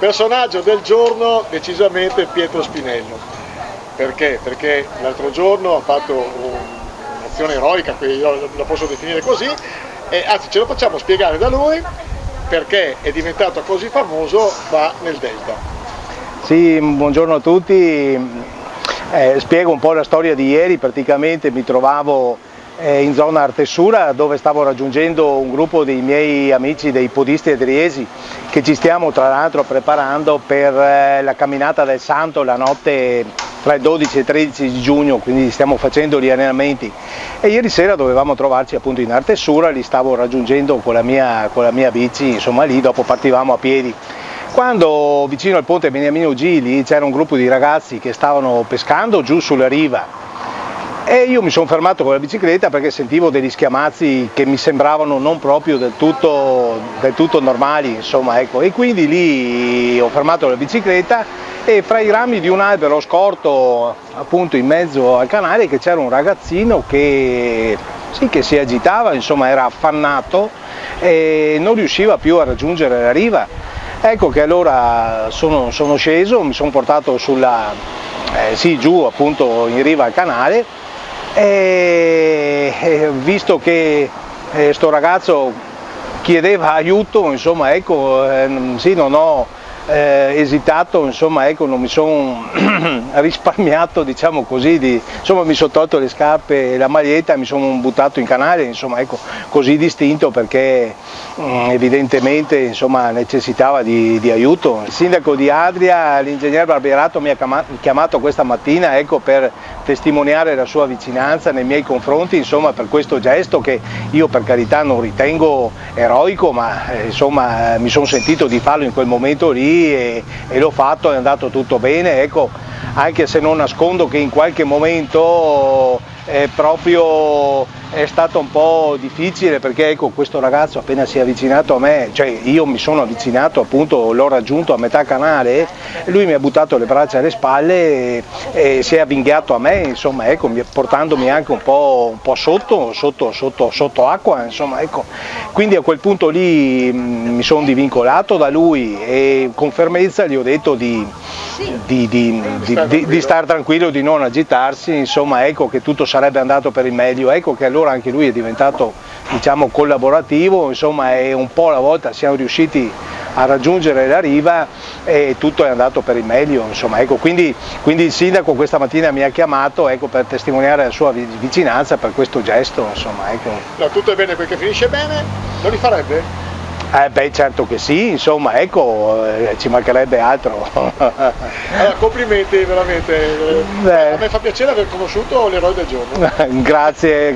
Personaggio del giorno decisamente Pietro Spinello. Perché? Perché l'altro giorno ha fatto un'azione eroica, io la posso definire così, e anzi ce lo facciamo spiegare da lui perché è diventato così famoso qua nel Delta. Sì, buongiorno a tutti. Spiego un po' la storia di ieri. Praticamente mi trovavo in zona Artesura, dove stavo raggiungendo un gruppo dei miei amici, dei podisti adriesi, che ci stiamo tra l'altro preparando per la camminata del Santo la notte tra il 12 e il 13 di giugno, quindi stiamo facendo gli allenamenti. E ieri sera dovevamo trovarci appunto in Artesura, li stavo raggiungendo con la mia bici, insomma lì, dopo partivamo a piedi. Quando vicino al ponte Beniamino Gili c'era un gruppo di ragazzi che stavano pescando giù sulla riva e io mi sono fermato con la bicicletta perché sentivo degli schiamazzi che mi sembravano non proprio del tutto normali, insomma, ecco. E quindi lì ho fermato la bicicletta e fra i rami di un albero ho scorto appunto in mezzo al canale che c'era un ragazzino che si agitava, insomma era affannato e non riusciva più a raggiungere la riva. Ecco che allora sono sceso, mi sono portato giù appunto in riva al canale e visto che sto ragazzo chiedeva aiuto, insomma ecco, non ho esitato, insomma ecco, non mi sono risparmiato, diciamo così, insomma mi sono tolto le scarpe e la maglietta e mi sono buttato in canale, insomma ecco, così distinto perché evidentemente insomma necessitava di aiuto. Il sindaco di Adria, l'ingegner Barbierato, mi ha chiamato questa mattina, ecco, per testimoniare la sua vicinanza nei miei confronti, insomma, per questo gesto che io per carità non ritengo eroico, ma insomma mi sono sentito di farlo in quel momento lì e l'ho fatto, è andato tutto bene, ecco, anche se non nascondo che in qualche momento è stato un po' difficile perché ecco, questo ragazzo appena si è avvicinato a me, cioè io mi sono avvicinato appunto, l'ho raggiunto a metà canale, lui mi ha buttato le braccia alle spalle e si è avvinghiato a me, insomma ecco, portandomi anche un po' sotto acqua, insomma ecco. Quindi a quel punto lì mi sono divincolato da lui e con fermezza gli ho detto di stare tranquillo, di non agitarsi, insomma ecco, che tutto sarebbe andato per il meglio, ecco che allora anche lui è diventato, diciamo, collaborativo, insomma, e un po' alla volta siamo riusciti a raggiungere la riva e tutto è andato per il meglio, insomma, ecco, quindi il sindaco questa mattina mi ha chiamato, ecco, per testimoniare la sua vicinanza per questo gesto, insomma, ecco. No, tutto è bene quel che finisce bene, lo rifarebbe? Beh, certo che sì, insomma, ecco, ci mancherebbe altro. Allora, complimenti veramente, a me fa piacere aver conosciuto l'eroe del giorno. Grazie.